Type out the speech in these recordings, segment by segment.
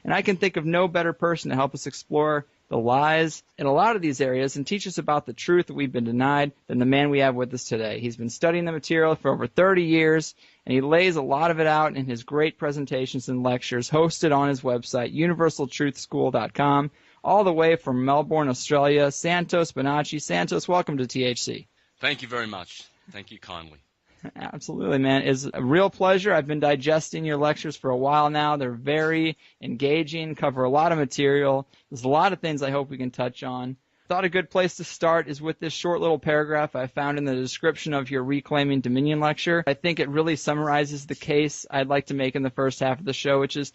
And I can think of no better person to help us explore the lies in a lot of these areas and teach us about the truth that we've been denied than the man we have with us today. He's been studying the material for over 30 years, and he lays a lot of it out in his great presentations and lectures hosted on his website, universaltruthschool.com, all the way from Melbourne, Australia. Santos Bonacci. Santos, welcome to THC. Thank you very much. Thank you kindly. Absolutely, man. It's a real pleasure. I've been digesting your lectures for a while now. They're very engaging, cover a lot of material. There's a lot of things I hope we can touch on. Thought a good place to start is with this short little paragraph I found in the description of your Reclaiming Dominion lecture. I think it really summarizes the case I'd like to make in the first half of the show, which is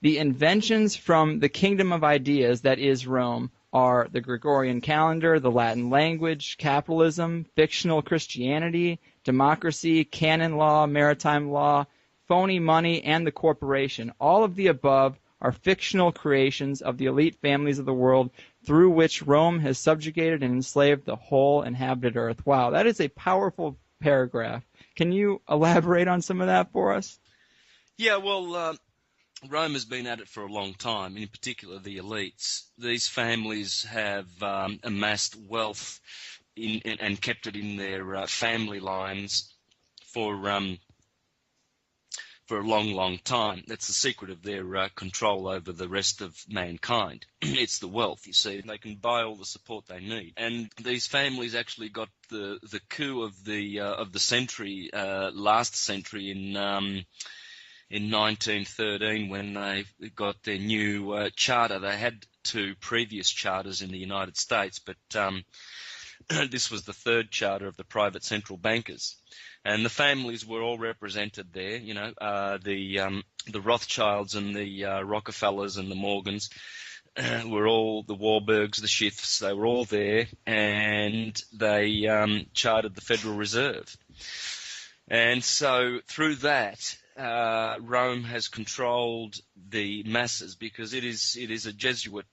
the inventions from the kingdom of ideas that is Rome are the Gregorian calendar, the Latin language, capitalism, fictional Christianity, democracy, canon law, maritime law, phony money, and the corporation. All of the above are fictional creations of the elite families of the world through which Rome has subjugated and enslaved the whole inhabited earth. Wow, that is a powerful paragraph. Can you elaborate on some of that for us? Yeah, well, Rome has been at it for a long time, in particular the elites. These families have amassed wealth and kept it in their family lines for a long, long time. That's the secret of their control over the rest of mankind. It's the wealth, you see. They can buy all the support they need. And these families actually got the coup of the century, last century in 1913 when they got their new charter. They had two previous charters in the United States, but this was the third charter of the private central bankers. And the families were all represented there, you know, the Rothschilds and the Rockefellers and the Morgans were all the Warburgs, the Schiffs, they were all there, and they chartered the Federal Reserve. And so through that, Rome has controlled the masses because it is a Jesuit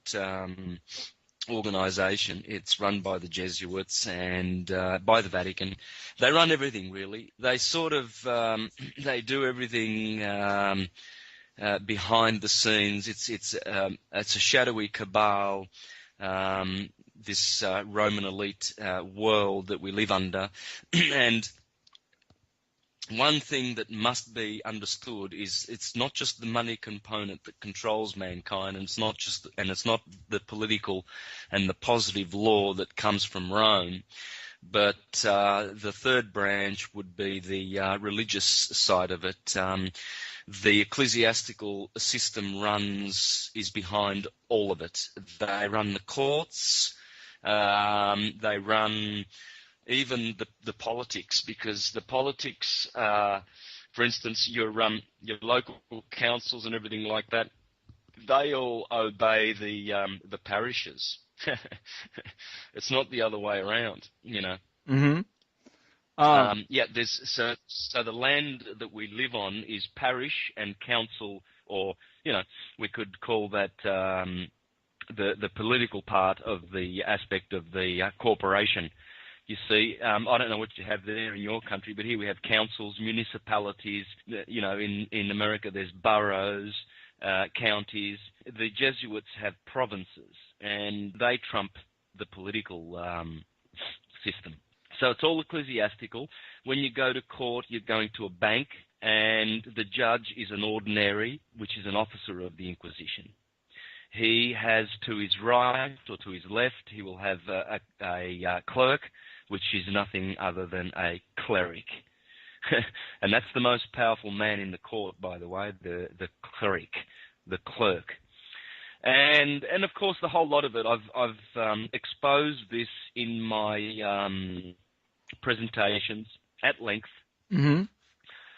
organization. It's run by the Jesuits and by the Vatican. They run everything, really. They sort of they do everything behind the scenes. It's a shadowy cabal. This Roman elite world that we live under, and one thing that must be understood is it's not just the money component that controls mankind, and it's not the political and the positive law that comes from Rome, but the third branch would be the religious side of it. The ecclesiastical system is behind all of it. They run the courts. They run even the politics, because the politics, for instance, your local councils and everything like that, they all obey the parishes. It's not the other way around, you know. Mm-hmm. So the land that we live on is parish and council, or you know, we could call that the political part of the aspect of the corporation. You see, I don't know what you have there in your country, but here we have councils, municipalities. You know, in America there's boroughs, counties. The Jesuits have provinces, and they trump the political system. So it's all ecclesiastical. When you go to court, you're going to a bank, and the judge is an ordinary, which is an officer of the Inquisition. He has to his right or to his left, he will have a clerk, which is nothing other than a cleric. And that's the most powerful man in the court, by the way, the cleric, the clerk. And of course, the whole lot of it, I've exposed this in my presentations at length. Mm-hmm.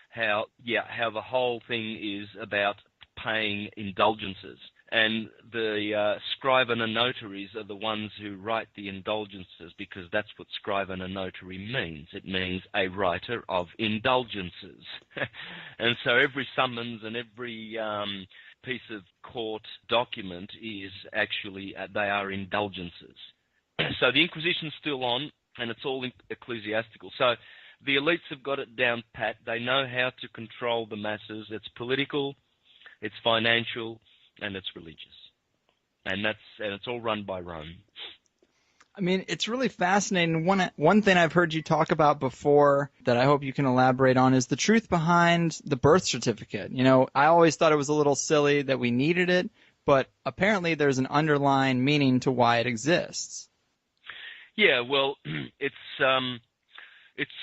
How the whole thing is about paying indulgences. And the scrivener notaries are the ones who write the indulgences, because that's what scrivener notary means. It means a writer of indulgences. And so every summons and every piece of court document is actually, they are indulgences. So the Inquisition's still on, and it's all ecclesiastical. So the elites have got it down pat. They know how to control the masses. It's political, it's financial, and it's religious. And it's all run by Rome. I mean, it's really fascinating. One thing I've heard you talk about before that I hope you can elaborate on is the truth behind the birth certificate. You know, I always thought it was a little silly that we needed it, but apparently there's an underlying meaning to why it exists. Yeah, well, it's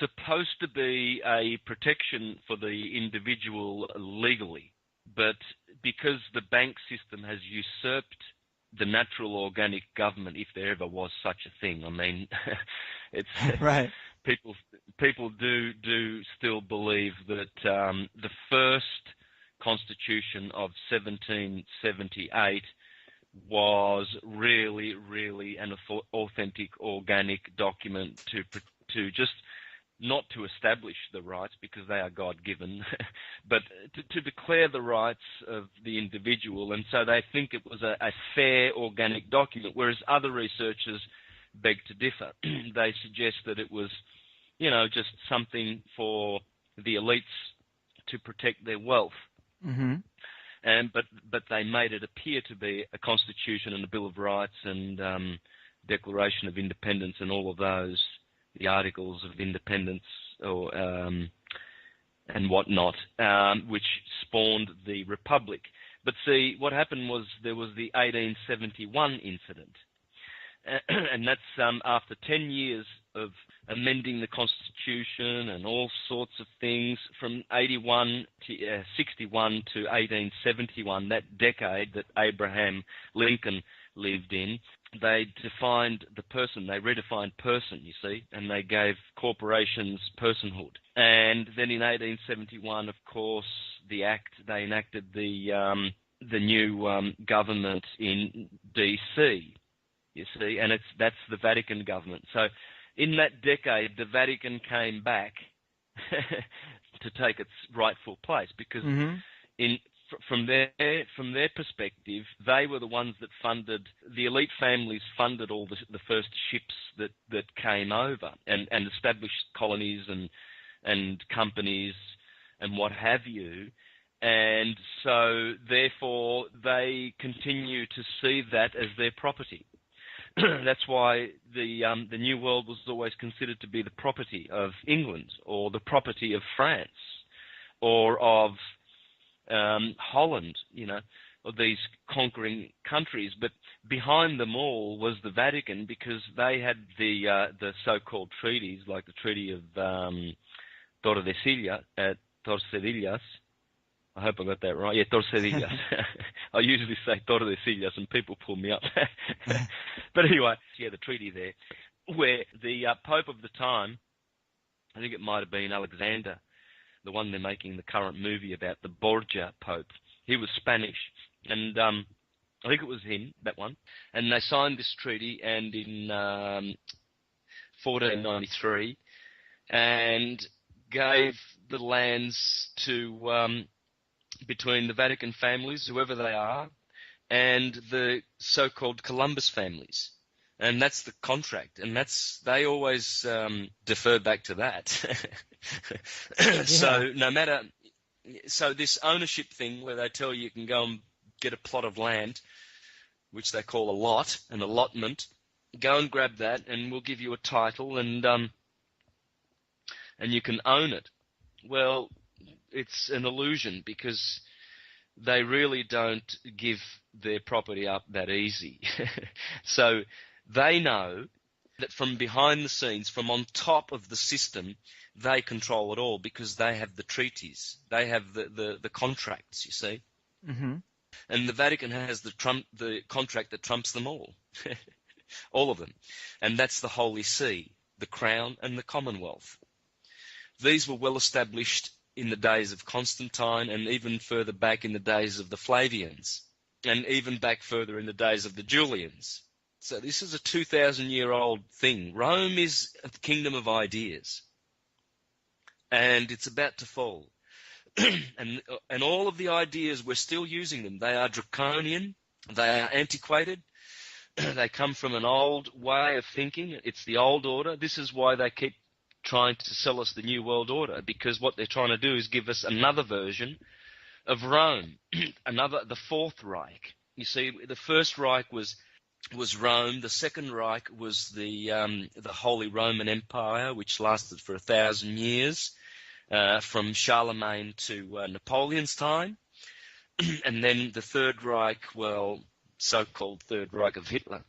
supposed to be a protection for the individual legally, but because the bank system has usurped the natural organic government, if there ever was such a thing. I mean, it's right. People do still believe that the first Constitution of 1778 was really an authentic organic document to just not to establish the rights because they are God-given, but to declare the rights of the individual. And so they think it was a fair organic document, whereas other researchers beg to differ. They suggest that it was, just something for the elites to protect their wealth. Mm-hmm. But they made it appear to be a constitution and a Bill of Rights and Declaration of Independence and all of those, the Articles of Independence and whatnot, which spawned the Republic. But see, what happened was there was the 1871 incident, and that's after 10 years of amending the Constitution and all sorts of things from 61 to 1871, that decade that Abraham Lincoln lived in. They defined the person, they redefined person, you see, and they gave corporations personhood. And then in 1871, of course, they enacted the new government in D.C., you see, and that's the Vatican government. So in that decade, the Vatican came back to take its rightful place because from their perspective, they were the ones that funded, the elite families funded all the first ships that came over and established colonies and companies and what have you. And so therefore they continue to see that as their property. That's why the New World was always considered to be the property of England or the property of France or of Holland, of these conquering countries. But behind them all was the Vatican because they had the so-called treaties, like the Treaty of Tordesillas. I hope I got that right. Yeah, Tordesillas. I usually say Tordesillas and people pull me up. But anyway, yeah, the treaty there, where the Pope of the time, I think it might have been Alexander, the one they're making the current movie about, the Borgia Pope. He was Spanish, and I think it was him, that one. And they signed this treaty, and in 1493, and gave the lands to between the Vatican families, whoever they are, and the so-called Columbus families. And that's the contract, and they always defer back to that. Yeah. So this ownership thing where they tell you can go and get a plot of land, which they call a lot, an allotment, go and grab that and we'll give you a title and you can own it. Well, it's an illusion because they really don't give their property up that easy. So they know that from behind the scenes, from on top of the system, they control it all because they have the treaties. They have the contracts, you see. Mm-hmm. And the Vatican has the contract that trumps them all, all of them. And that's the Holy See, the Crown and the Commonwealth. These were well established in the days of Constantine and even further back in the days of the Flavians and even back further in the days of the Julians. So this is a 2,000-year-old thing. Rome is a kingdom of ideas, and it's about to fall. and all of the ideas, we're still using them. They are draconian. They are antiquated. They come from an old way of thinking. It's the old order. This is why they keep trying to sell us the New World Order, because what they're trying to do is give us another version of Rome, the Fourth Reich. You see, the First Reich was Rome. The Second Reich was the Holy Roman Empire, which lasted for 1,000 years, from Charlemagne to Napoleon's time. And then the Third Reich, well, so-called Third Reich of Hitler,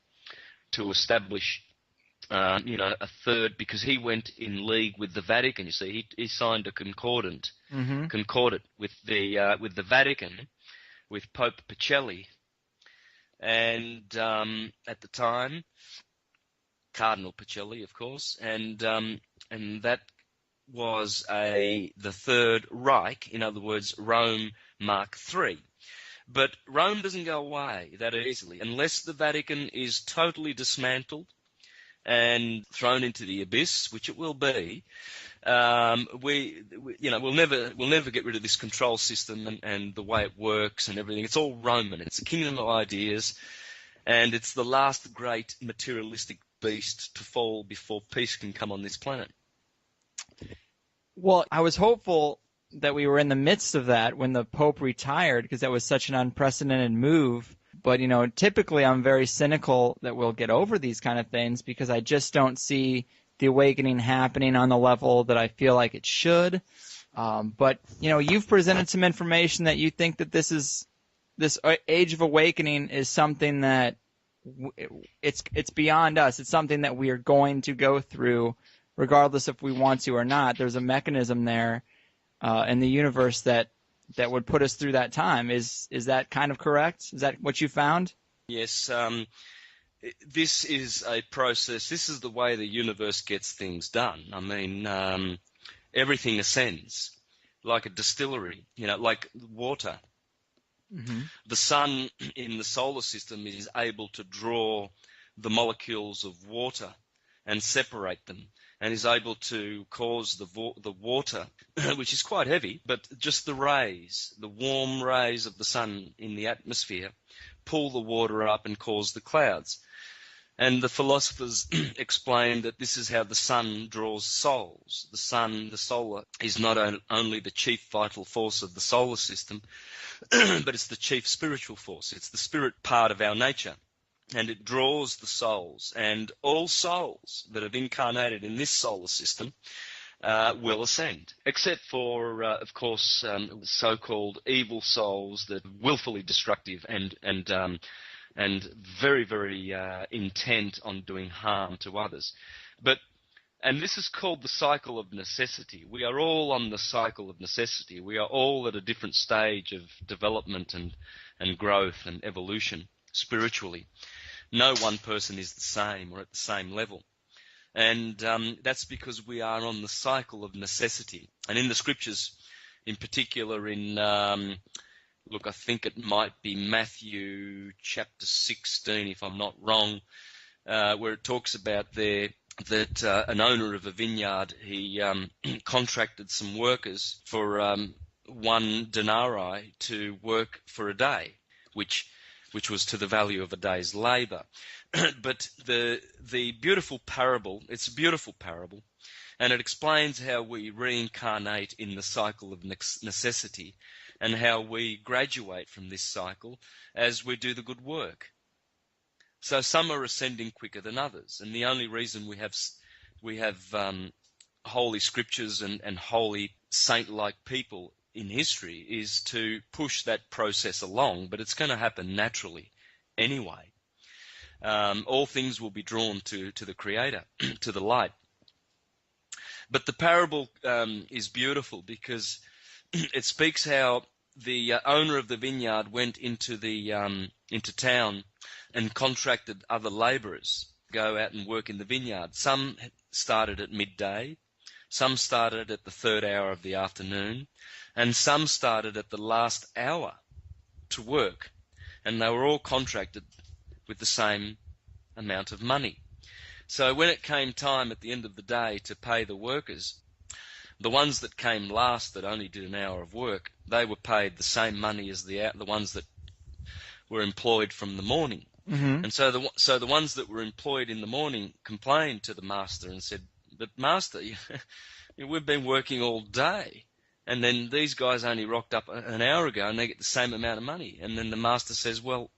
to establish, a third, because he went in league with the Vatican. You see, he signed a concordat with the Vatican, with Pope Pacelli, and at the time, Cardinal Pacelli, of course, and that was the Third Reich. In other words, Rome Mark III. But Rome doesn't go away that easily unless the Vatican is totally dismantled and thrown into the abyss, which it will be. We'll never get rid of this control system and the way it works and everything. It's all Roman. It's a kingdom of ideas, and it's the last great materialistic beast to fall before peace can come on this planet. Well, I was hopeful that we were in the midst of that when the Pope retired, because that was such an unprecedented move. But, typically I'm very cynical that we'll get over these kind of things, because I just don't see the awakening happening on the level that I feel like it should. But, you've presented some information that you think that this age of awakening is something that it's beyond us. It's something that we are going to go through regardless if we want to or not. There's a mechanism there in the universe that would put us through that time. Is that kind of correct? Is that what you found? Yes. This is a process. This is the way the universe gets things done. I mean, everything ascends like a distillery, like water. Mm-hmm. The sun in the solar system is able to draw the molecules of water and separate them, and is able to cause the water, which is quite heavy, but just the warm rays of the sun in the atmosphere, pull the water up and cause the clouds. And the philosophers explained that this is how the sun draws souls. The sun, the solar, is not only the chief vital force of the solar system, but it's the chief spiritual force. It's the spirit part of our nature. And it draws the souls, and all souls that have incarnated in this solar system will ascend, except for, of course, so-called evil souls that are willfully destructive and very, very intent on doing harm to others. And this is called the cycle of necessity. We are all on the cycle of necessity. We are all at a different stage of development and growth and evolution spiritually. No one person is the same or at the same level. And that's because we are on the cycle of necessity. And in the scriptures, in particular in, I think it might be Matthew chapter 16, if I'm not wrong, where it talks about there that an owner of a vineyard, he contracted some workers for 1 denarii to work for a day, which was to the value of a day's labor. But the beautiful parable, it's a beautiful parable, and it explains how we reincarnate in the cycle of necessity and how we graduate from this cycle as we do the good work. So some are ascending quicker than others, and the only reason we have holy scriptures and holy saint-like people in history is to push that process along, but it's going to happen naturally anyway. All things will be drawn to the Creator, to the light. But the parable is beautiful because it speaks how the owner of the vineyard went into town and contracted other labourers to go out and work in the vineyard. Some started at midday, some started at the 3rd hour of the afternoon, and some started at the last hour to work, and they were all contracted with the same amount of money. So when it came time at the end of the day to pay the workers, the ones that came last that only did an hour of work, they were paid the same money as the ones that were employed from the morning. Mm-hmm. And so the ones that were employed in the morning complained to the master and said, "But master, we've been working all day. And then these guys only rocked up an hour ago and they get the same amount of money. And then the master says, well,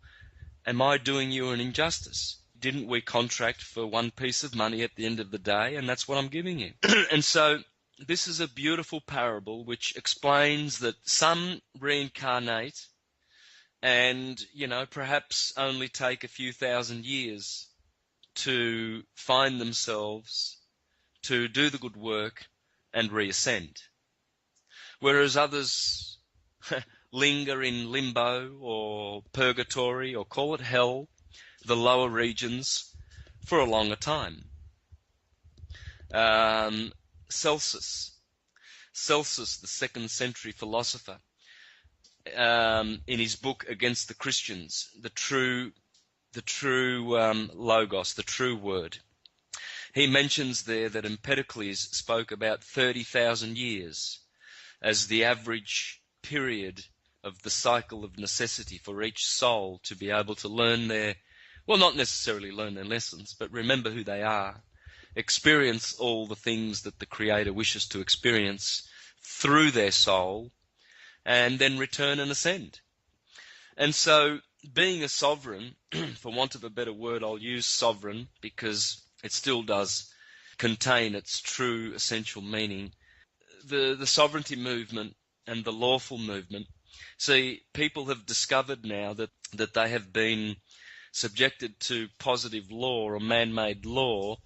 am I doing you an injustice? Didn't we contract for one piece of money at the end of the day? And that's what I'm giving you. And so this is a beautiful parable which explains that some reincarnate and, perhaps only take a few thousand years to find themselves, to do the good work and reascend. Whereas others linger in limbo or purgatory, or call it hell, the lower regions, for a longer time. Celsus, the 2nd century philosopher, in his book Against the Christians, the true logos, the true word, he mentions there that Empedocles spoke about 30,000 years as the average period of the cycle of necessity for each soul to be able to learn not necessarily learn their lessons, but remember who they are, experience all the things that the Creator wishes to experience through their soul, and then return and ascend. And so being a sovereign, for want of a better word, I'll use sovereign because it still does contain its true essential meaning. The sovereignty movement and the lawful movement, see, people have discovered now that they have been subjected to positive law or man-made law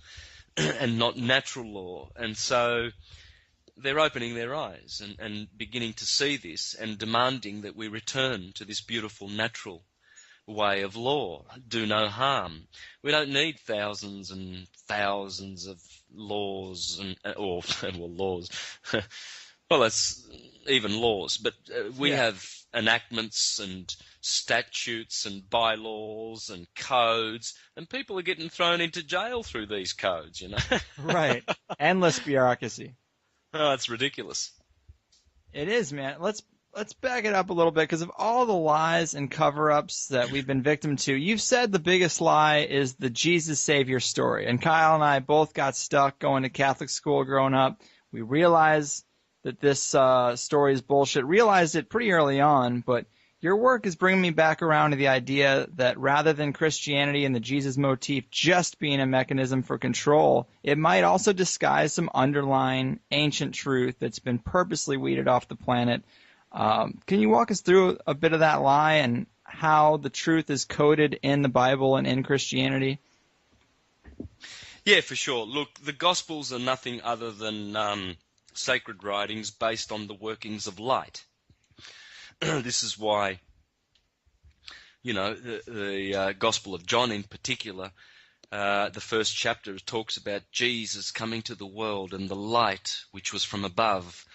and not natural law. And so they're opening their eyes and beginning to see this and demanding that we return to this beautiful natural way of law. Do no harm. We don't need thousands and thousands of laws laws. Well, that's even laws, but we have enactments and statutes and bylaws and codes, and people are getting thrown into jail through these codes, Right. Endless bureaucracy. Oh, it's ridiculous. It is, man. Let's back it up a little bit, because of all the lies and cover-ups that we've been victim to. You've said the biggest lie is the Jesus Savior story. And Kyle and I both got stuck going to Catholic school growing up. We realized that this story is bullshit. Realized it pretty early on, but your work is bringing me back around to the idea that rather than Christianity and the Jesus motif just being a mechanism for control, it might also disguise some underlying ancient truth that's been purposely weeded off the planet. Can you walk us through a bit of that lie and how the truth is coded in the Bible and in Christianity? Yeah, for sure. Look, the Gospels are nothing other than sacred writings based on the workings of light. This is why, the Gospel of John in particular, the first chapter talks about Jesus coming to the world and the light which was from above,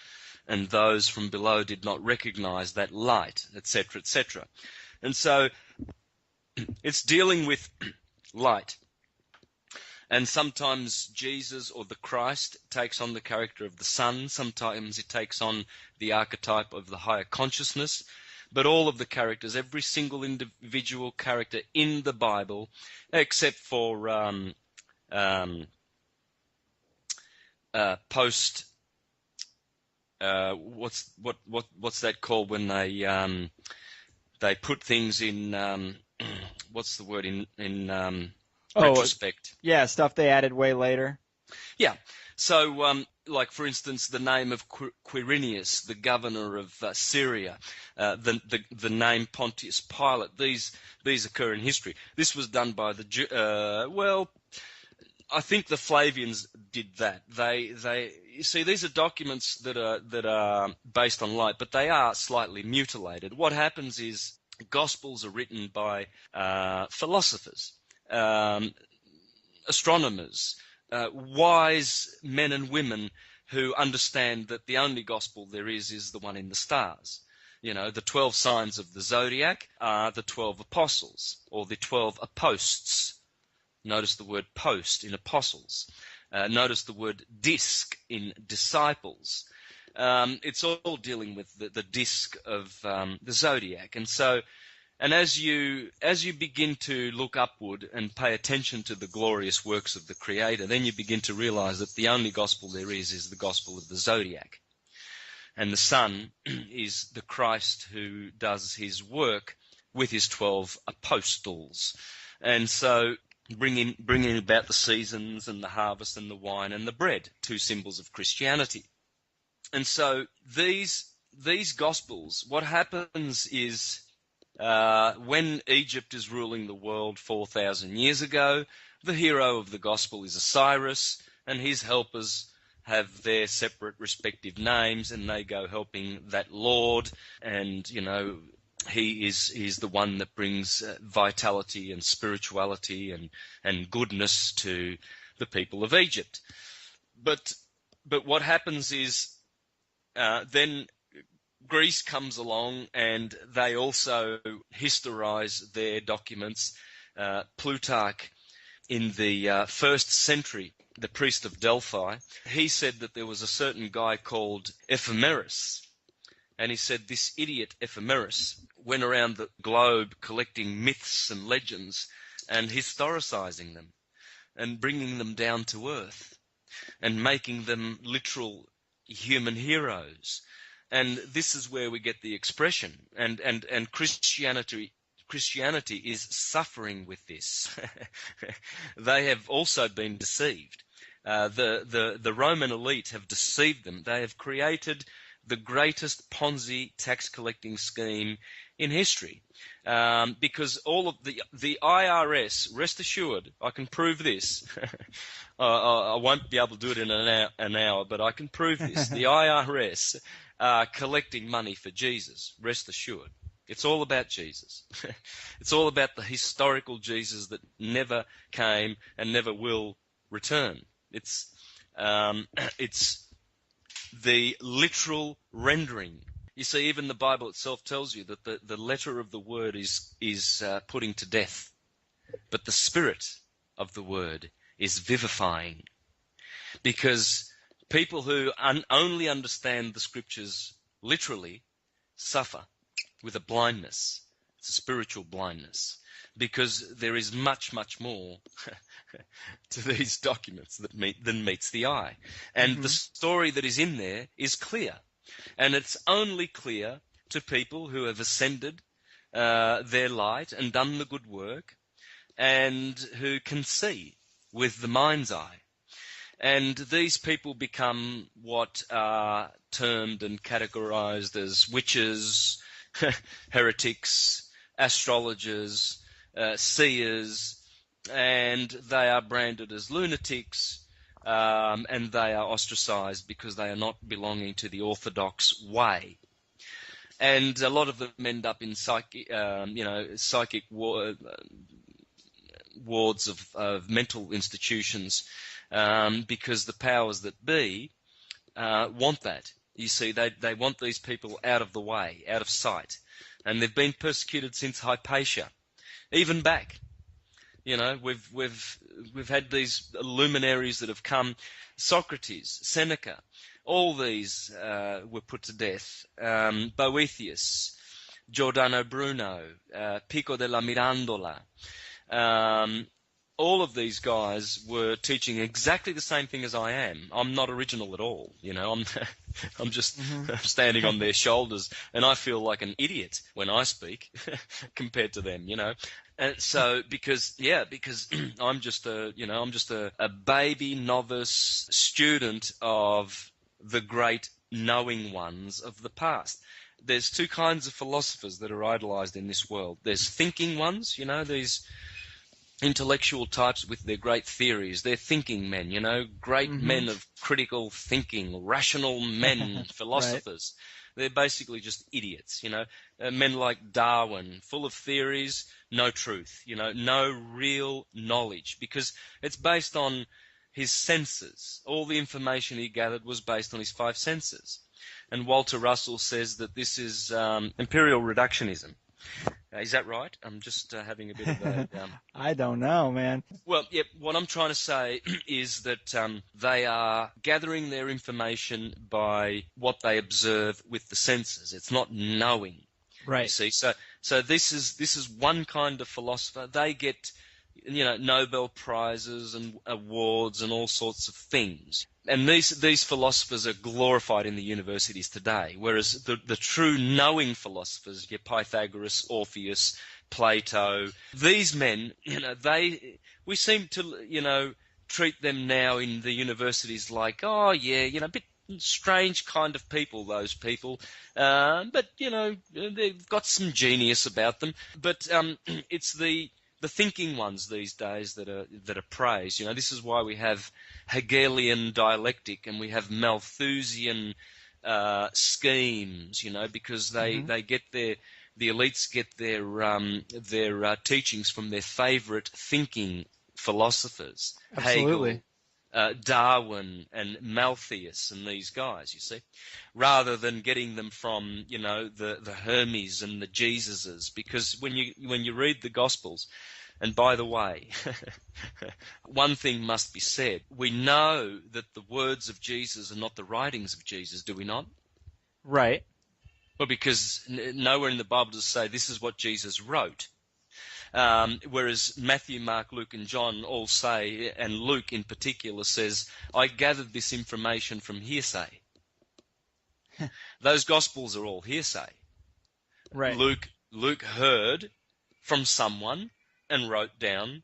and those from below did not recognize that light, etc., etc. And so it's dealing with light. And sometimes Jesus or the Christ takes on the character of the sun. Sometimes it takes on the archetype of the higher consciousness. But all of the characters, every single individual character in the Bible, except for post. What's that called when they put things in? What's the word in retrospect? Yeah, stuff they added way later. Yeah. So, like for instance, the name of Quirinius, the governor of Syria, the name Pontius Pilate. These occur in history. This was done by I think the Flavians did that. You see, these are documents that are based on light, but they are slightly mutilated. What happens is Gospels are written by philosophers, astronomers, wise men and women who understand that the only gospel there is the one in the stars. The 12 signs of the zodiac are the 12 apostles, or the 12 aposts. Notice the word post in apostles. Notice the word disc in disciples. It's all dealing with the disc of the zodiac. And as you begin to look upward and pay attention to the glorious works of the Creator, then you begin to realize that the only gospel there is the gospel of the zodiac. And the Son is the Christ who does his work with his 12 apostles. And so bringing about the seasons and the harvest and the wine and the bread, two symbols of Christianity. And so these Gospels, what happens is when Egypt is ruling the world 4,000 years ago, the hero of the Gospel is Osiris, and his helpers have their separate respective names, and they go helping that Lord, and, you know, he's the one that brings vitality and spirituality and goodness to the people of Egypt. But what happens is then Greece comes along, and they also historize their documents. Plutarch, in the 1st century, the priest of Delphi, he said that there was a certain guy called Ephemeris, and he said this idiot Ephemeris went around the globe collecting myths and legends and historicizing them and bringing them down to earth and making them literal human heroes. And this is where we get the expression. And Christianity is suffering with this. They have also been deceived. The Roman elite have deceived them. They have created the greatest Ponzi tax collecting scheme in history, because all of the IRS, rest assured, I can prove this. I won't be able to do it in an hour, but I can prove this. The IRS are collecting money for Jesus, rest assured. It's all about Jesus. It's all about the historical Jesus that never came and never will return. It's the literal rendering. You see, even the Bible itself tells you that the letter of the word is putting to death, but the spirit of the word is vivifying. Because people who only understand the scriptures literally suffer with a blindness. It's a spiritual blindness, because there is much, much more to these documents than meets the eye. And the story that is in there is clear. And it's only clear to people who have ascended their light and done the good work, and who can see with the mind's eye. And these people become what are termed and categorized as witches, heretics, astrologers, seers, and they are branded as lunatics, and they are ostracized because they are not belonging to the orthodox way. And a lot of them end up in psychic wards of mental institutions, because the powers that be want that. You see, they want these people out of the way, out of sight. And they've been persecuted since Hypatia, even back. You know, we've had these luminaries that have come, Socrates, Seneca, all these were put to death. Boethius, Giordano Bruno, Pico della Mirandola. All of these guys were teaching exactly the same thing as I am. I'm not original at all, you know. I'm just standing on their shoulders, and I feel like an idiot when I speak compared to them, you know. And so because I'm just a baby novice student of the great knowing ones of the past. There's two kinds of philosophers that are idolized in this world. There's thinking ones, you know, these intellectual types with their great theories. They're thinking men, you know, great men of critical thinking, rational men, philosophers. Right. They're basically just idiots, you know. Men like Darwin, full of theories, no truth, you know, no real knowledge, because it's based on his senses. All the information he gathered was based on his five senses. And Walter Russell says that this is imperial reductionism. Is that right? I'm just having a bit of a... I don't know, man. Well, yeah, what I'm trying to say is that they are gathering their information by what they observe with the senses. It's not knowing. Right. You see, so this is one kind of philosopher. They get Nobel Prizes and awards and all sorts of things. And these philosophers are glorified in the universities today, whereas the true knowing philosophers, your Pythagoras, Orpheus, Plato, these men, we seem to, treat them now in the universities like, oh yeah, a bit strange kind of people, those people, but they've got some genius about them. But it's the thinking ones these days that are praised. This is why we have Hegelian dialectic and we have Malthusian schemes. Because they get the elites get their teachings from their favourite thinking philosophers. Absolutely. Hegel, Darwin and Malthus and these guys, you see, rather than getting them from, the Hermes and the Jesuses. Because when you read the Gospels, and by the way, one thing must be said. We know that the words of Jesus are not the writings of Jesus, do we not? Right. Well, because nowhere in the Bible does it say this is what Jesus wrote. Whereas Matthew, Mark, Luke and John all say, and Luke in particular says, I gathered this information from hearsay. Those Gospels are all hearsay. Right. Luke heard from someone and wrote down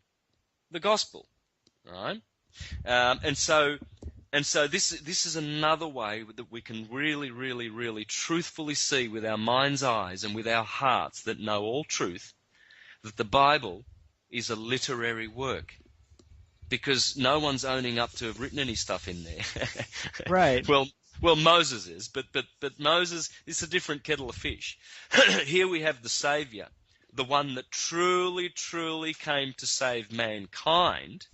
the Gospel, right? And so this is another way that we can really, really, really truthfully see with our mind's eyes and with our hearts that know all truth, that the Bible is a literary work, because no one's owning up to have written any stuff in there. Right. Well, Moses is, but Moses is a different kettle of fish. Here we have the Saviour, the one that truly, truly came to save mankind.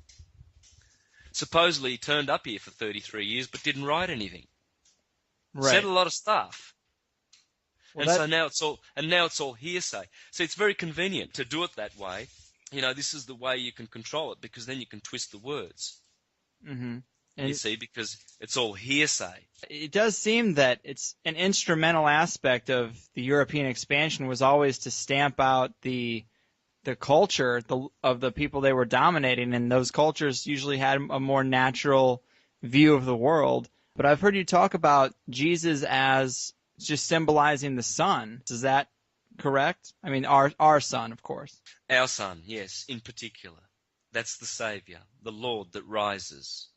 Supposedly he turned up here for 33 years, but didn't write anything. Right. Said a lot of stuff. Well, So now it's all hearsay. So it's very convenient to do it that way. This is the way you can control it, because then you can twist the words. Mm-hmm. You see, because it's all hearsay. It does seem that it's an instrumental aspect of the European expansion was always to stamp out the culture of the people they were dominating, and those cultures usually had a more natural view of the world. But I've heard you talk about Jesus as just symbolizing the sun. Is that correct? I mean, our sun, of course. Our sun, yes, in particular. That's the Saviour, the Lord that rises.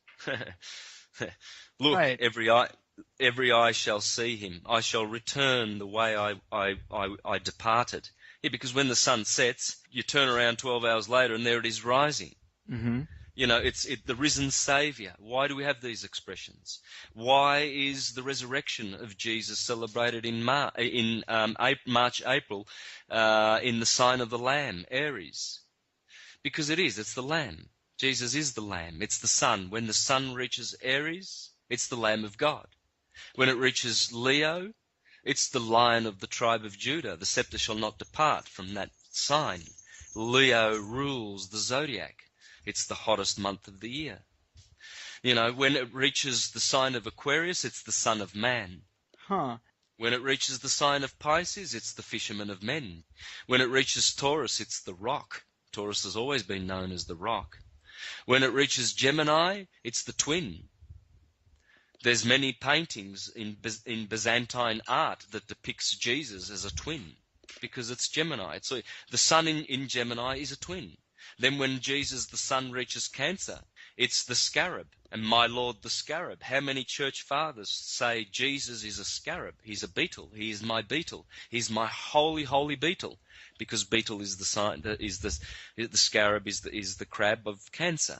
Look, right. every eye shall see him. I shall return the way I departed. Yeah, because when the sun sets, you turn around 12 hours later and there it is rising. Mm-hmm. It's the risen Saviour. Why do we have these expressions? Why is the resurrection of Jesus celebrated in March, April, in the sign of the Lamb, Aries? Because it's the Lamb. Jesus is the Lamb. It's the sun. When the sun reaches Aries, it's the Lamb of God. When it reaches Leo, it's the Lion of the tribe of Judah. The scepter shall not depart from that sign. Leo rules the zodiac. It's the hottest month of the year. When it reaches the sign of Aquarius, it's the Son of Man. Huh. When it reaches the sign of Pisces, it's the Fisherman of Men. When it reaches Taurus, it's the Rock. Taurus has always been known as the Rock. When it reaches Gemini, it's the Twin. There's many paintings in Byzantine art that depicts Jesus as a twin, because it's Gemini. The sun in Gemini is a twin. Then when Jesus, the sun, reaches Cancer, it's the scarab, and my Lord the scarab. How many church fathers say Jesus is a scarab? He's a beetle. He is my beetle. He's my holy, holy beetle, because beetle is the sign. The scarab is the crab of Cancer.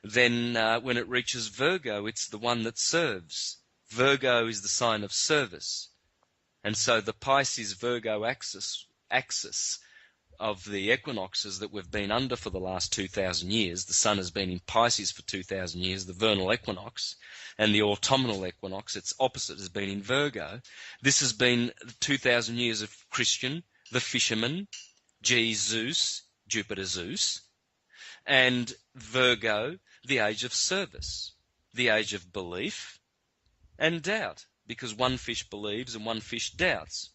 Then when it reaches Virgo, it's the one that serves. Virgo is the sign of service, and so the Pisces-Virgo axis of the equinoxes that we've been under for the last 2,000 years. The sun has been in Pisces for 2,000 years, the vernal equinox, and the autumnal equinox, its opposite, has been in Virgo. This has been 2,000 years of Christian, the fisherman, Jesus, Jupiter Zeus, and Virgo, the age of service, the age of belief and doubt, because one fish believes and one fish doubts.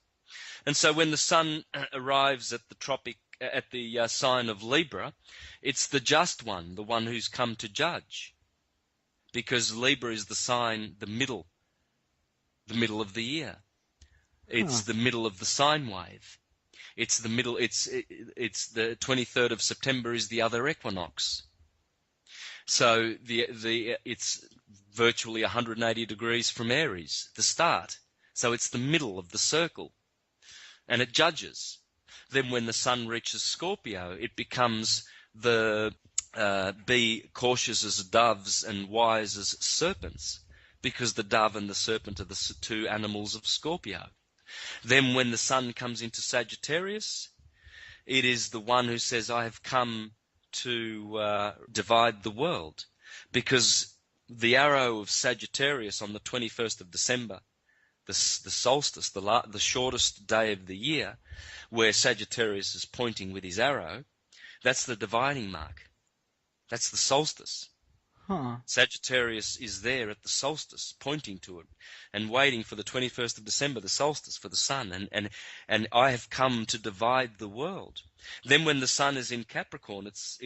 And so when the sun arrives at the tropic at the sign of Libra, it's the just one, the one who's come to judge, because Libra is the sign, the middle of the year. It's the middle of the sine wave. It's the middle. It's the 23rd of September is the other equinox. So it's virtually 180 degrees from Aries, the start. So it's the middle of the circle, and it judges. Then when the sun reaches Scorpio, it becomes the be cautious as doves and wise as serpents, because the dove and the serpent are the two animals of Scorpio. Then when the sun comes into Sagittarius, it is the one who says, I have come to divide the world, because the arrow of Sagittarius on the 21st of December, the solstice, the shortest day of the year, where Sagittarius is pointing with his arrow, that's the dividing mark. That's the solstice. Sagittarius is there at the solstice, pointing to it and waiting for the 21st of December, the solstice, for the sun. And I have come to divide the world. Then when the sun is in Capricorn, it's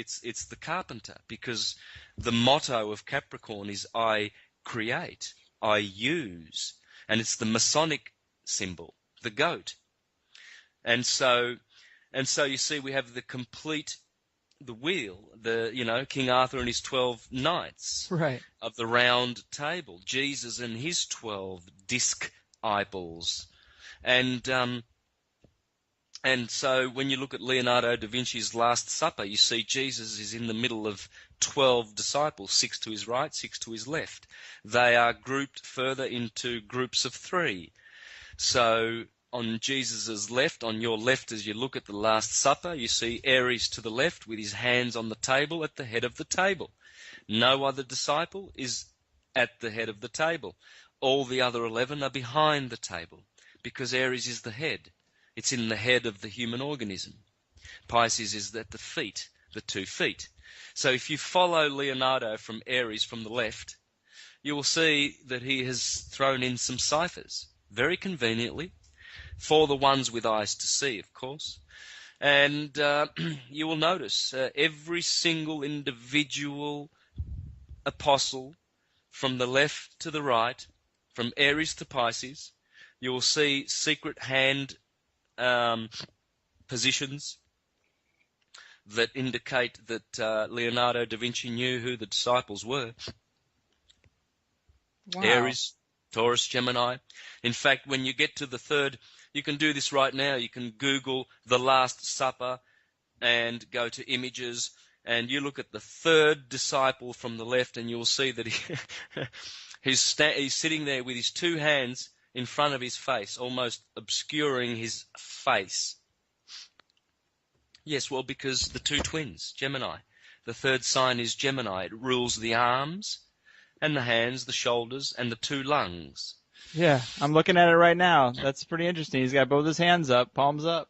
the carpenter, because the motto of Capricorn is I create, I use. And it's the Masonic symbol, the goat. And so you see, we have the wheel, King Arthur and his 12 knights, right, of the round table, Jesus and his 12 disc eyeballs. And so when you look at Leonardo da Vinci's Last Supper, you see Jesus is in the middle of 12 disciples, 6 to his right, 6 to his left. They are grouped further into groups of 3. So on Jesus' left, on your left as you look at the Last Supper, you see Aries to the left with his hands on the table at the head of the table. No other disciple is at the head of the table. All the other 11 are behind the table, because Aries is the head. It's in the head of the human organism. Pisces is at the feet, the 2 feet. So if you follow Leonardo from Aries from the left, you will see that he has thrown in some ciphers, very conveniently, for the ones with eyes to see, of course. And you will notice every single individual apostle from the left to the right, from Aries to Pisces, you will see secret hand positions that indicate that Leonardo da Vinci knew who the disciples were. Wow. Aries, Taurus, Gemini. In fact, when you get to the third, you can do this right now. You can Google the Last Supper and go to images, and you look at the third disciple from the left, and you'll see that he's sitting there with his 2 hands in front of his face, almost obscuring his face. Yes, well, because the 2 twins, Gemini. The third sign is Gemini. It rules the arms and the hands, the shoulders, and the 2 lungs. Yeah, I'm looking at it right now. That's pretty interesting. He's got both his hands up, palms up.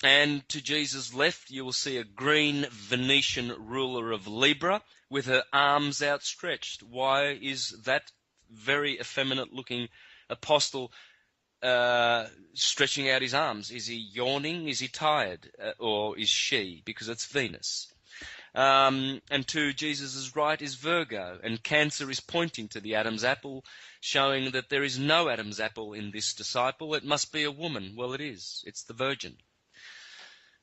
And to Jesus' left, you will see a green Venetian ruler of Libra with her arms outstretched. Why is that very effeminate-looking apostle stretching out his arms? Is he yawning? Is he tired? Or is she? Because it's Venus. And to Jesus' right is Virgo, and Cancer is pointing to the Adam's apple, showing that there is no Adam's apple in this disciple. It must be a woman. Well, it is. It's the Virgin.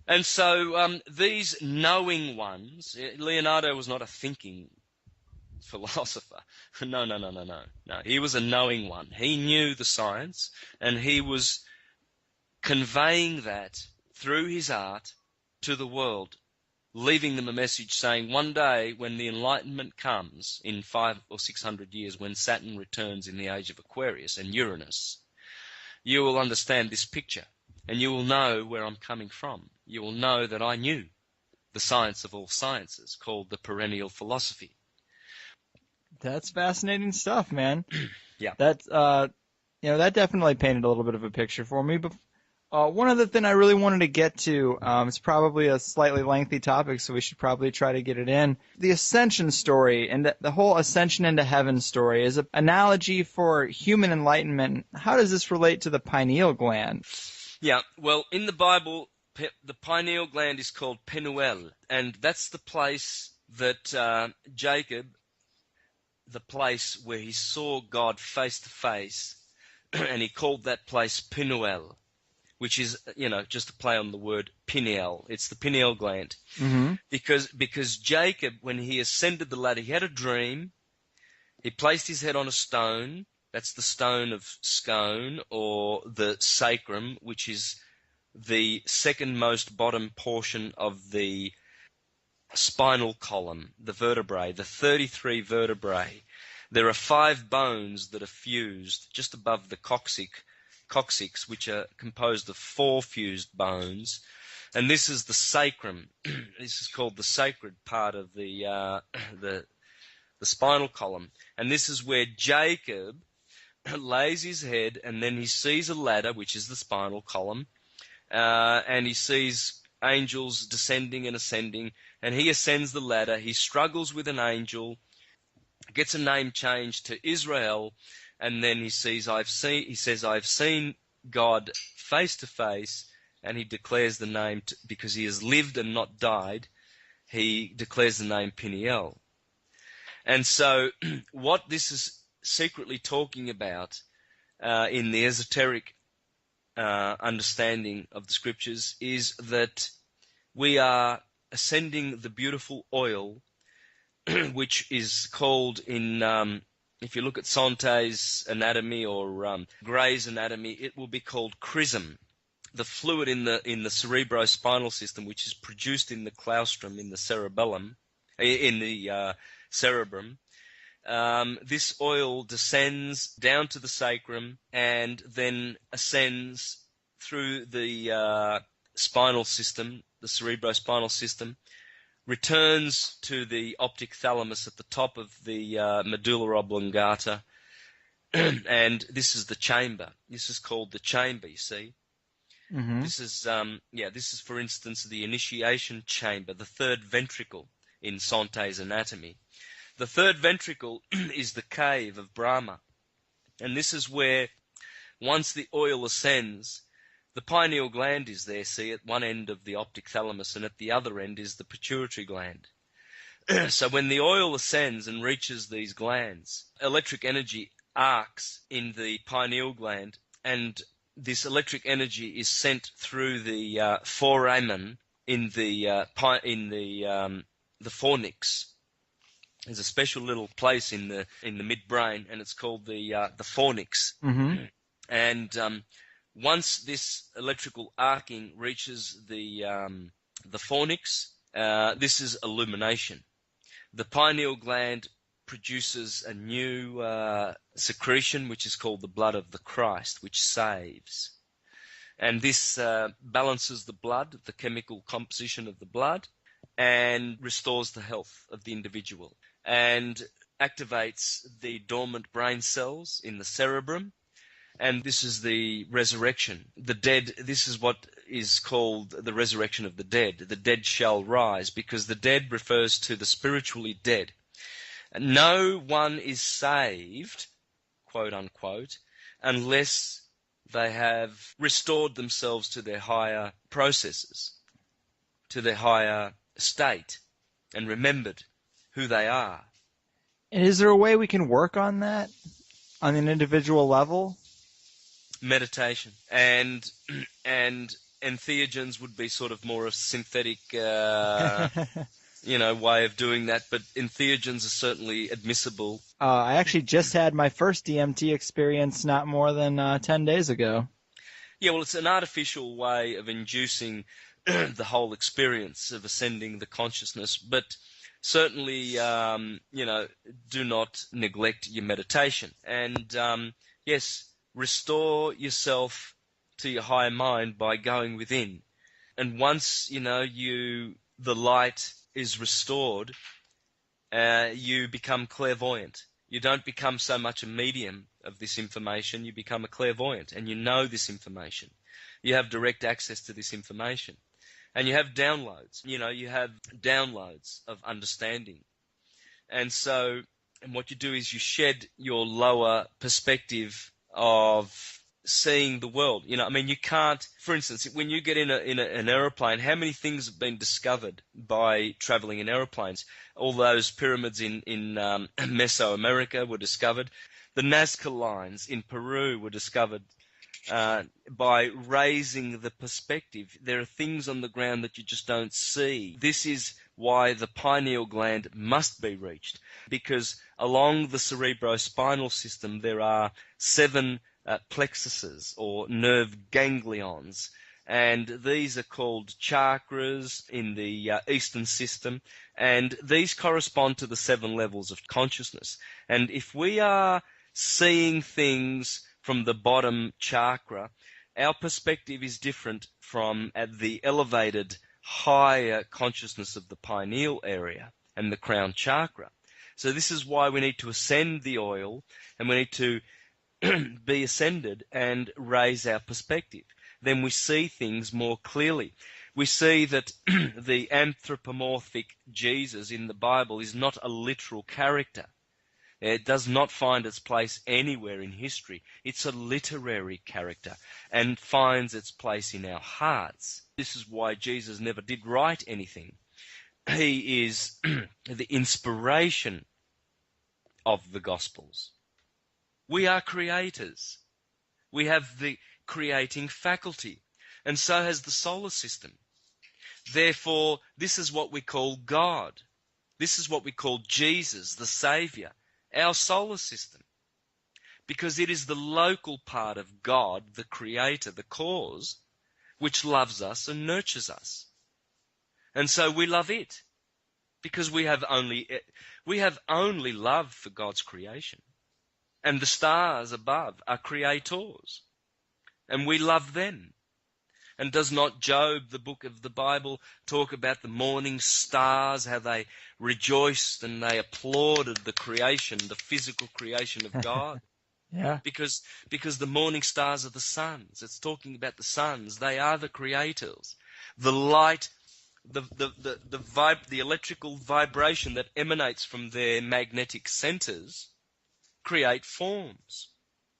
And so these knowing ones, Leonardo was not a thinking philosopher. No. He was a knowing one. He knew the science, and he was conveying that through his art to the world, leaving them a message saying, one day when the Enlightenment comes in 500 or 600 years, when Saturn returns in the age of Aquarius and Uranus, you will understand this picture, and you will know where I'm coming from. You will know that I knew the science of all sciences, called the perennial philosophy. That's fascinating stuff, man. Yeah. That's that definitely painted a little bit of a picture for me. But one other thing I really wanted to get to, it's probably a slightly lengthy topic, so we should probably try to get it in. The ascension story and the whole ascension into heaven story is an analogy for human enlightenment. How does this relate to the pineal gland? Yeah, well, in the Bible, The pineal gland is called Penuel, and that's the place that Jacob, the place where he saw God face to face, and he called that place Penuel, which is, just a play on the word pineal. It's the pineal gland. Mm-hmm. Because Jacob, when he ascended the ladder, he had a dream. He placed his head on a stone. That's the stone of Scone, or the sacrum, which is the second most bottom portion of the spinal column, the vertebrae, the 33 vertebrae. There are 5 bones that are fused just above the coccyx, which are composed of 4 fused bones. And this is the sacrum. This is called the sacred part of the spinal column. And this is where Jacob lays his head, and then he sees a ladder, which is the spinal column, and he sees angels descending and ascending, and he ascends the ladder. He struggles with an angel, gets a name changed to Israel, and then he says, I've seen God face to face, and he declares the name, because he has lived and not died, he declares the name Peniel. And so what this is secretly talking about in the esoteric understanding of the scriptures is that we are ascending the beautiful oil, which is called if you look at Santos anatomy or Gray's anatomy, it will be called chrism. The fluid in the cerebrospinal system, which is produced in the claustrum, in the cerebellum, in the cerebrum. This oil descends down to the sacrum and then ascends through the spinal system, the cerebrospinal system, returns to the optic thalamus at the top of the medulla oblongata, and this is the chamber. This is called the chamber, you see. Mm-hmm. This is, for instance, the initiation chamber, the third ventricle in Santos anatomy. The third ventricle is the cave of Brahma, and this is where, once the oil ascends, the pineal gland is there, see, at one end of the optic thalamus, and at the other end is the pituitary gland. So when the oil ascends and reaches these glands, electric energy arcs in the pineal gland, and this electric energy is sent through the foramen in the fornix. There's a special little place in the midbrain, and it's called the fornix. Mm-hmm. And once this electrical arcing reaches the fornix, this is illumination. The pineal gland produces a new secretion, which is called the blood of the Christ, which saves. And this balances the blood, the chemical composition of the blood, and restores the health of the individual, and activates the dormant brain cells in the cerebrum. And this is the resurrection. The dead, this is what is called the resurrection of the dead. The dead shall rise, because the dead refers to the spiritually dead. No one is saved, quote unquote, unless they have restored themselves to their higher processes, to their higher state, and remembered who they are. And is there a way we can work on that on an individual level? Meditation and entheogens would be sort of more a synthetic way of doing that, but entheogens are certainly admissible. I actually just had my first DMT experience not more than 10 days ago. Yeah, well, it's an artificial way of inducing the whole experience of ascending the consciousness, but certainly, do not neglect your meditation. And, yes, restore yourself to your higher mind by going within. And once, the light is restored, you become clairvoyant. You don't become so much a medium of this information, you become a clairvoyant, and you know this information. You have direct access to this information. And you have downloads. You have downloads of understanding. And so, and what you do is you shed your lower perspective of seeing the world. I mean, you can't, for instance, when you get in an aeroplane, how many things have been discovered by traveling in aeroplanes? All those pyramids in Mesoamerica were discovered. The Nazca lines in Peru were discovered by raising the perspective. There are things on the ground that you just don't see. This is why the pineal gland must be reached, because along the cerebrospinal system there are 7 plexuses or nerve ganglions, and these are called chakras in the Eastern system, and these correspond to the 7 levels of consciousness. And if we are seeing things from the bottom chakra, our perspective is different from at the elevated higher consciousness of the pineal area and the crown chakra. So this is why we need to ascend the oil, and we need to be ascended and raise our perspective. Then we see things more clearly. We see that the anthropomorphic Jesus in the Bible is not a literal character. It does not find its place anywhere in history. It's a literary character and finds its place in our hearts. This is why Jesus never did write anything. He is the inspiration of the Gospels. We are creators. We have the creating faculty, and so has the solar system. Therefore, this is what we call God. This is what we call Jesus, the Saviour, our solar system, because it is the local part of God, the Creator, the cause, which loves us and nurtures us. And so we love it, because we have only love for God's creation. And the stars above are creators, and we love them. And does not Job, the book of the Bible, talk about the morning stars, how they rejoiced and they applauded the creation, the physical creation of God? Yeah. Because the morning stars are the suns. It's talking about the suns. They are the creators. The light, the electrical vibration that emanates from their magnetic centers create forms.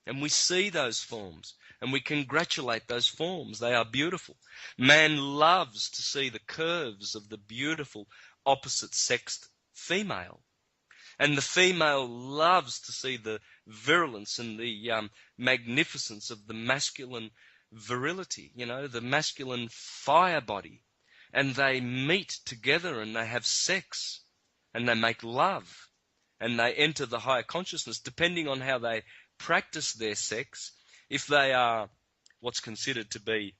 And we see those forms, and we congratulate those forms. They are beautiful. Man loves to see the curves of the beautiful opposite-sexed female. And the female loves to see the virulence and the magnificence of the masculine virility, the masculine fire body. And they meet together and they have sex and they make love and they enter the higher consciousness depending on how they practice their sex. If they are what's considered to be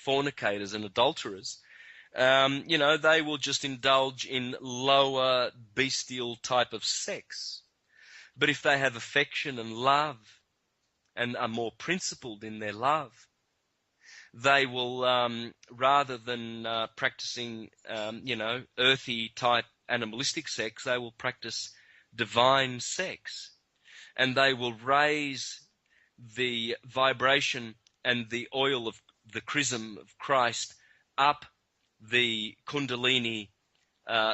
fornicators and adulterers, they will just indulge in lower bestial type of sex. But if they have affection and love and are more principled in their love, they will, rather than practicing, earthy type animalistic sex, they will practice divine sex. And they will raise the vibration and the oil of the chrism of Christ up the kundalini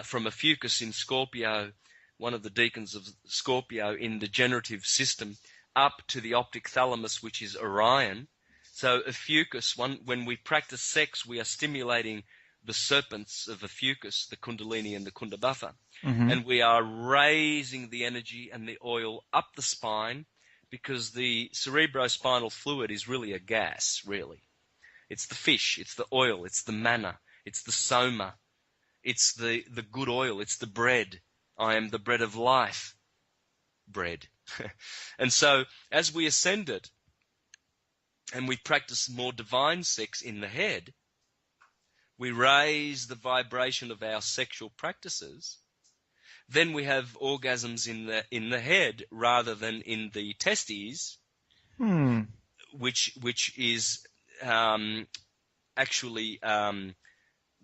from a fucus in Scorpio, one of the deacons of Scorpio in the generative system, up to the optic thalamus, which is Orion. So a fucus, when we practice sex, we are stimulating the serpents of a fucus, the kundalini and the kundabhatha. Mm-hmm. And we are raising the energy and the oil up the spine, because the cerebrospinal fluid is really a gas, really. It's the fish, it's the oil, it's the manna, it's the soma, it's the good oil, it's the bread. I am the bread of life. Bread. And so, as we ascend it, and we practice more divine sex in the head, we raise the vibration of our sexual practices, then we have orgasms in the head rather than in the testes, which is actually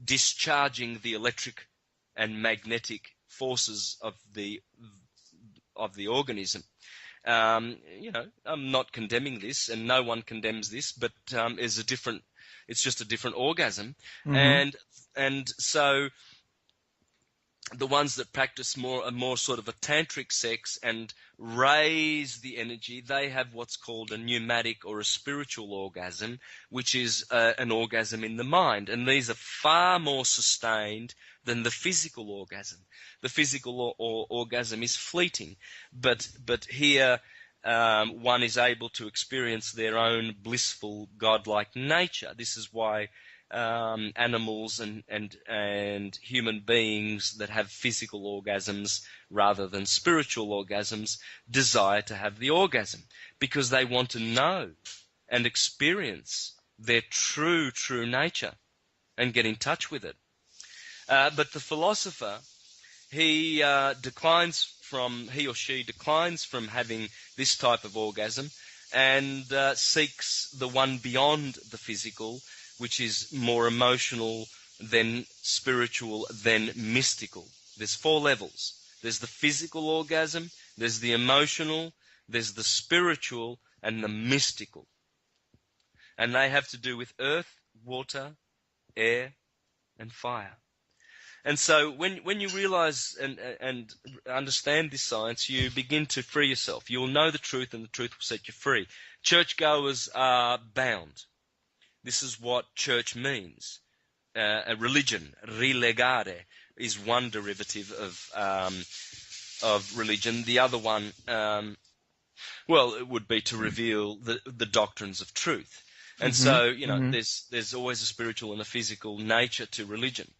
discharging the electric and magnetic forces of the organism. I'm not condemning this, and no one condemns this, but it's just a different orgasm. Mm-hmm. And so the ones that practice more sort of a tantric sex and raise the energy, they have what's called a pneumatic or a spiritual orgasm, which is an orgasm in the mind. And these are far more sustained than the physical orgasm. The physical orgasm is fleeting, but here one is able to experience their own blissful godlike nature. This is why animals and human beings that have physical orgasms rather than spiritual orgasms desire to have the orgasm, because they want to know and experience their true nature and get in touch with it. But the philosopher, he or she declines from having this type of orgasm and seeks the one beyond the physical, which is more emotional than spiritual than mystical. There's 4 levels. There's the physical orgasm, there's the emotional, there's the spiritual, and the mystical. And they have to do with earth, water, air, and fire. And so when you realize and understand this science, you begin to free yourself. You'll know the truth, and the truth will set you free. Churchgoers are bound. This is what church means. A religion, relegare, is one derivative of religion. The other one, it would be to reveal the doctrines of truth. And so, there's always a spiritual and a physical nature to religion.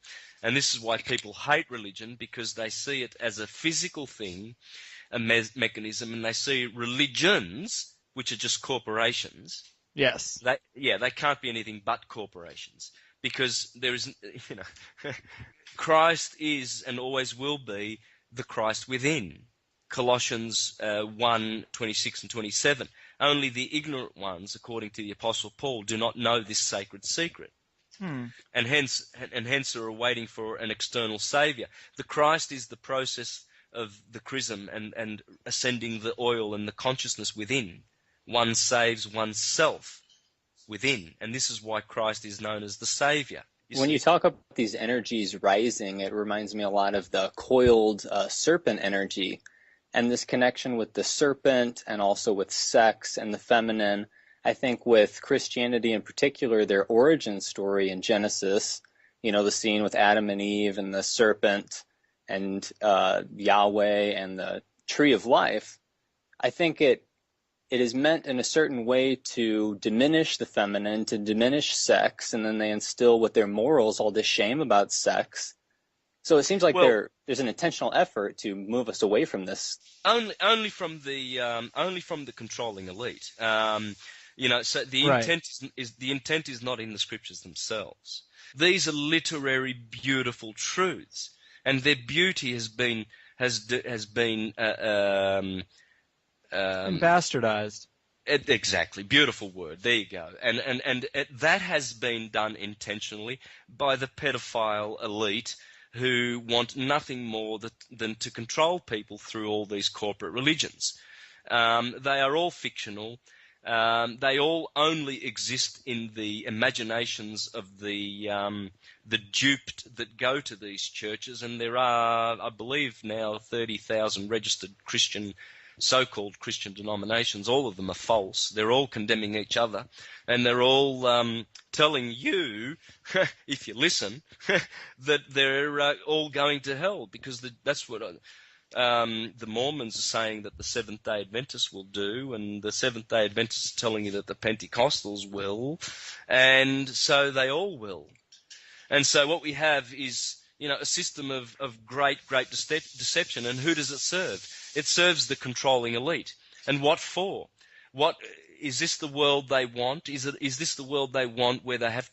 And this is why people hate religion, because they see it as a physical thing, a mechanism, and they see religions, which are just corporations. Yes. They can't be anything but corporations, because there is, Christ is and always will be the Christ within. Colossians 1:26 and 27. Only the ignorant ones, according to the Apostle Paul, do not know this sacred secret. And hence are waiting for an external Saviour. The Christ is the process of the chrism and ascending the oil and the consciousness within. One saves oneself within, and this is why Christ is known as the Saviour. When you talk about these energies rising, it reminds me a lot of the coiled serpent energy, and this connection with the serpent and also with sex and the feminine. I think with Christianity in particular, their origin story in Genesis, the scene with Adam and Eve and the serpent and Yahweh and the tree of life, I think it is meant in a certain way to diminish the feminine, to diminish sex, and then they instill with their morals all this shame about sex. So it seems like there's an intentional effort to move us away from this. Only from the controlling elite. So the intent is not in the scriptures themselves. These are literary, beautiful truths, and their beauty has been bastardized. Exactly, beautiful word. There you go. And that has been done intentionally by the pedophile elite, who want nothing more than to control people through all these corporate religions. They are all fictional. They all only exist in the imaginations of the duped that go to these churches, and there are, I believe, now 30,000 registered so-called Christian denominations. All of them are false. They're all condemning each other, and they're all telling you, if you listen, that they're all going to hell, because that's what the Mormons are saying that the Seventh-day Adventists will do, and the Seventh-day Adventists are telling you that the Pentecostals will, and so they all will. And so what we have is, a system of great deception. And who does it serve? It serves the controlling elite. And what for? What is this the world they want? Is this the world they want, where they have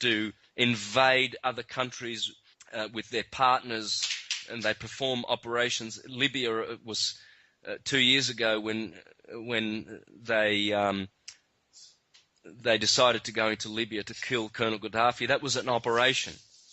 to invade other countries with their partners, and they perform operations? Libya was 2 years ago when they decided to go into Libya to kill Colonel Gaddafi. That was an operation.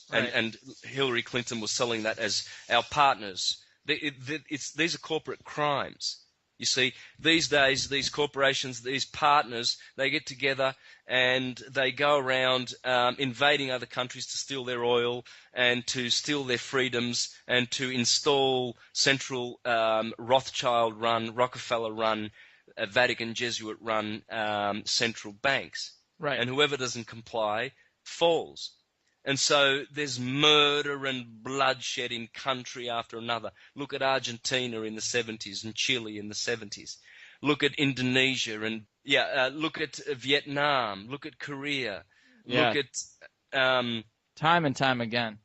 Right. And Hillary Clinton was selling that as our partners. These are corporate crimes. You see, these days, these corporations, these partners, they get together and they go around invading other countries to steal their oil and to steal their freedoms and to install central Rothschild-run, Rockefeller-run, Vatican Jesuit-run central banks. Right. And whoever doesn't comply falls. And so there's murder and bloodshed in country after another. Look at Argentina in the 70s and Chile in the 70s. Look at Indonesia and look at Vietnam. Look at Korea. Yeah. Look at time and time again.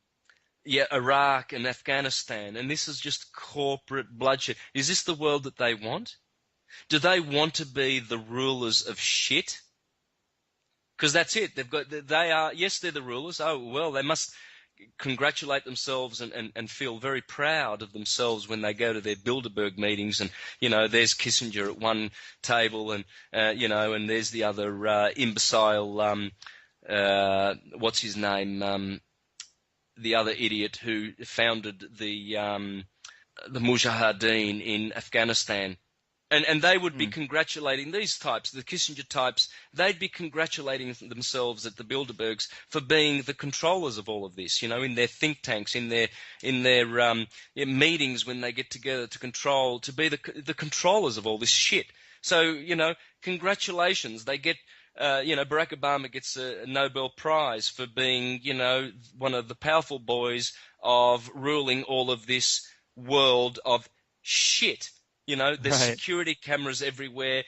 Yeah, Iraq and Afghanistan. And this is just corporate bloodshed. Is this the world that they want? Do they want to be the rulers of shit? Because that's it. They're the rulers. Oh, well, they must congratulate themselves and feel very proud of themselves when they go to their Bilderberg meetings. And, there's Kissinger at one table and, and there's the other imbecile, what's his name, the other idiot who founded the Mujahideen in Afghanistan. And they would be congratulating these types, the Kissinger types, they'd be congratulating themselves at the Bilderbergs for being the controllers of all of this, in their think tanks, in their meetings when they get together to be the controllers of all this shit. So, congratulations. They get, Barack Obama gets a Nobel Prize for being, one of the powerful boys of ruling all of this world of shit. There's right. security cameras everywhere.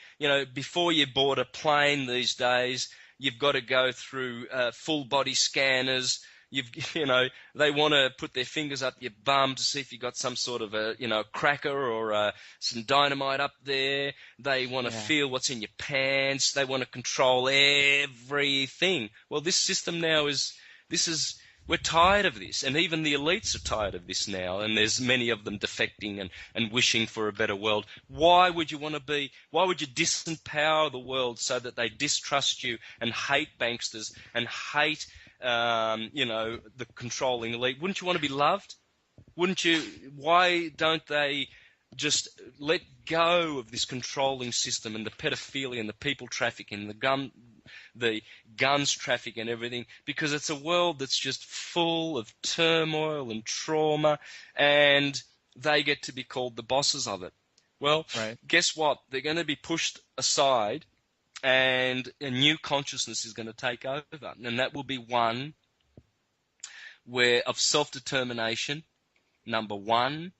Before you board a plane these days, you've got to go through full body scanners. They want to put their fingers up your bum to see if you got some sort of a cracker or some dynamite up there. They want to feel what's in your pants. They want to control everything. Well, this system now we're tired of this, and even the elites are tired of this now, and there's many of them defecting and wishing for a better world. Why would you disempower the world so that they distrust you and hate banksters and hate, the controlling elite? Wouldn't you want to be loved? Wouldn't you? Why don't they just let go of this controlling system and the pedophilia and the people trafficking, the guns traffic and everything, because it's a world that's just full of turmoil and trauma, and they get to be called the bosses of it. Well, right. Guess what? They're going to be pushed aside, and a new consciousness is going to take over, and that will be one of self-determination, number one,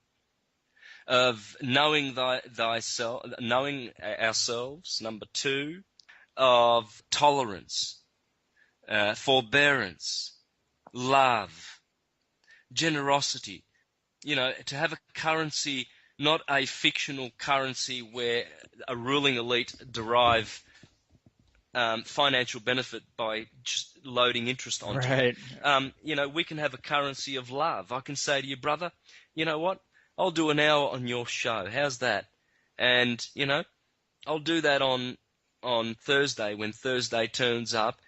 of knowing thyself, knowing ourselves, number two, of tolerance, forbearance, love, generosity. To have a currency, not a fictional currency where a ruling elite derive financial benefit by just loading interest onto it. We can have a currency of love. I can say to you, brother, you know what? I'll do an hour on your show. How's that? And, I'll do that on Thursday when Thursday turns up,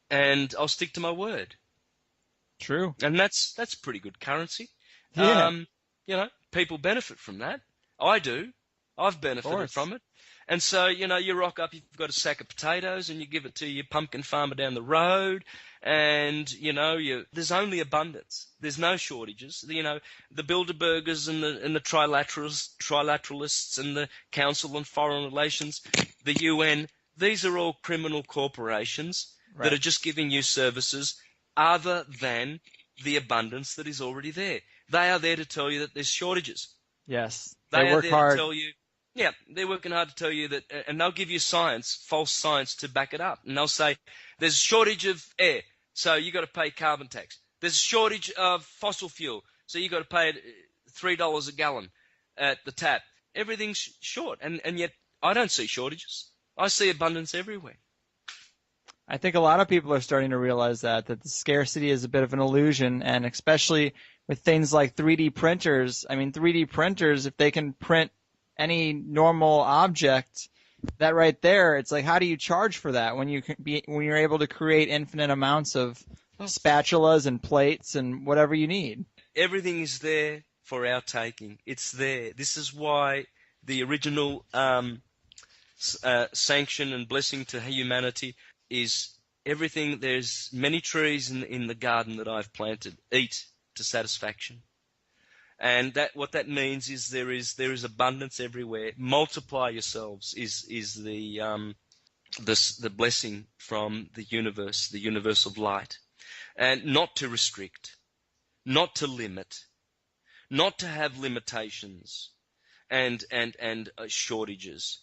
and I'll stick to my word. True. And that's pretty good currency. Yeah. People benefit from that. I do. I've benefited from it. And so, you rock up, you've got a sack of potatoes and you give it to your pumpkin farmer down the road, and, there's only abundance. There's no shortages. The Bilderbergers and the trilateralists and the Council on Foreign Relations, the UN, these are all criminal corporations that are just giving you services other than the abundance that is already there. They are there to tell you that there's shortages. Yes. They work are there hard. to tell you. Yeah, they're working hard to tell you that, and they'll give you false science to back it up. And they'll say, there's a shortage of air, so you got to pay carbon tax. There's a shortage of fossil fuel, so you got to pay $3 a gallon at the tap. Everything's short, and yet I don't see shortages. I see abundance everywhere. I think a lot of people are starting to realize that the scarcity is a bit of an illusion, and especially with things like 3D printers. I mean, 3D printers, if they can print any normal object, that right there, it's like, how do you charge for that when you're able to create infinite amounts of spatulas and plates and whatever you need? Everything is there for our taking. It's there. This is why the original sanction and blessing to humanity is everything. There's many trees in the garden that I've planted. Eat to satisfaction. And what that means is there is abundance everywhere. Multiply yourselves is the blessing from the universe of light. And not to restrict, not to limit, not to have limitations and shortages.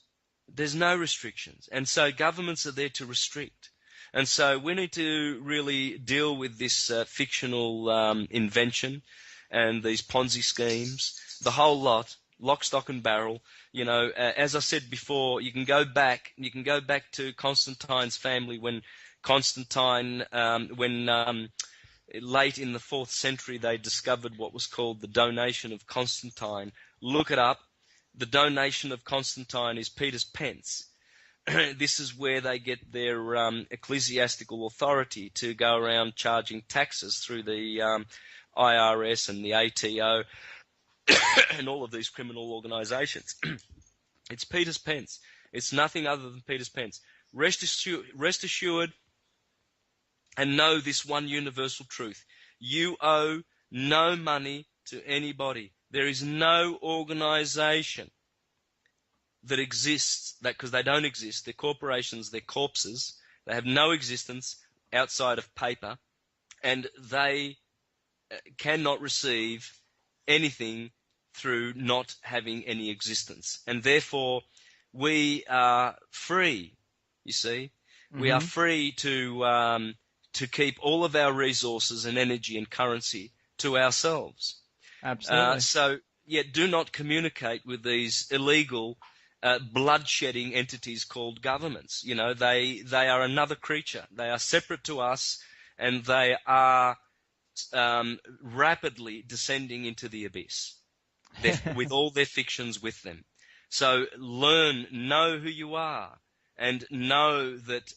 There's no restrictions. And so governments are there to restrict. And so we need to really deal with this fictional invention and these Ponzi schemes, the whole lot, lock, stock and barrel. You know, as I said before, you can go back to Constantine's family when Constantine, late in the 4th century, they discovered what was called the donation of Constantine. Look it up. The donation of Constantine is Peter's pence. This is where they get their ecclesiastical authority to go around charging taxes through the IRS and the ATO and all of these criminal organizations. It's Peter's pence. It's nothing other than Peter's pence. Rest assured and know this one universal truth. You owe no money to anybody. There is no organization that exists, because they don't exist. They're corporations, they're corpses. They have no existence outside of paper, and they cannot receive anything through not having any existence. And therefore, we are free, you see. Mm-hmm. We are free to keep all of our resources and energy and currency to ourselves. Absolutely. Do not communicate with these illegal, blood-shedding entities called governments. You know, they are another creature. They are separate to us, and they are rapidly descending into the abyss with all their fictions with them. So know who you are, and know that,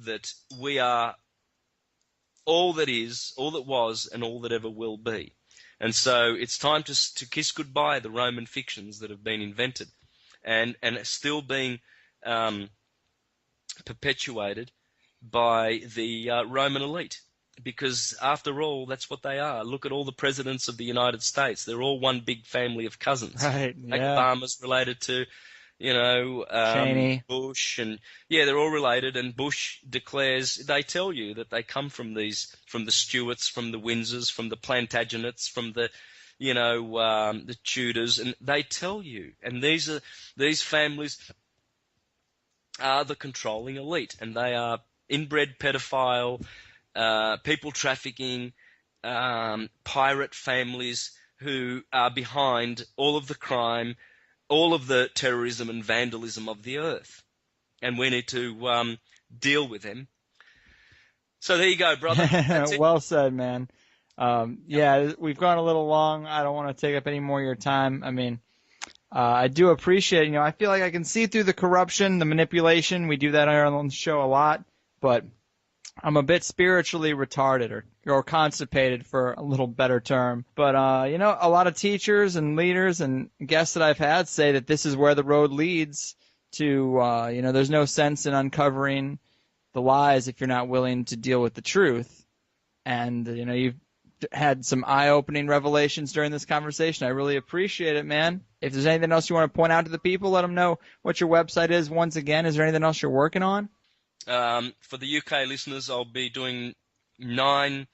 that we are all that is, all that was, and all that ever will be. And so it's time to kiss goodbye the Roman fictions that have been invented and are still being perpetuated by the Roman elite. Because after all, that's what they are. Look at all the presidents of the United States. They're all one big family of cousins. Right, yeah. Like Obama's related to, Cheney. Bush, and they're all related. And Bush declares, they tell you that they come from the Stuarts, from the Windsors, from the Plantagenets, from the Tudors, and they tell you. And these families are the controlling elite, and they are inbred pedophile, people trafficking, pirate families who are behind all of the crime, all of the terrorism and vandalism of the earth. And we need to deal with them. So there you go, brother. That's it. Well said, man. We've gone a little long. I don't want to take up any more of your time. I mean, I do appreciate, I feel like I can see through the corruption, the manipulation. We do that on the show a lot, but I'm a bit spiritually retarded or constipated, for a little better term. But, a lot of teachers and leaders and guests that I've had say that this is where the road leads to, there's no sense in uncovering the lies if you're not willing to deal with the truth. And, you've had some eye-opening revelations during this conversation. I really appreciate it, man. If there's anything else you want to point out to the people, let them know what your website is. Once again, is there anything else you're working on? For the UK listeners, I'll be doing 9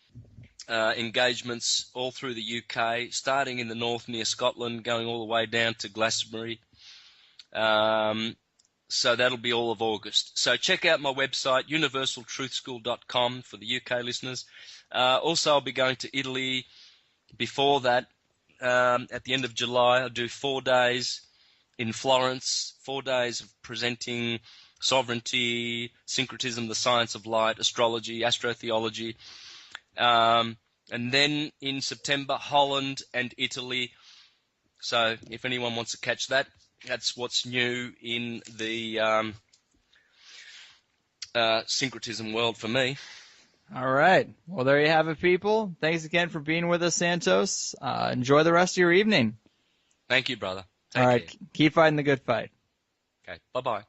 engagements all through the UK, starting in the north near Scotland, going all the way down to Glastonbury. So that'll be all of August. So check out my website, universaltruthschool.com, for the UK listeners. Also, I'll be going to Italy before that. At the end of July, I'll do 4 days in Florence, 4 days of presenting sovereignty, syncretism, the science of light, astrology, astrotheology. And then in September, Holland and Italy. So if anyone wants to catch that, that's what's new in the syncretism world for me. All right. Well, there you have it, people. Thanks again for being with us, Santos. Enjoy the rest of your evening. Thank you, brother. All Take right. care. Keep fighting the good fight. Okay. Bye-bye.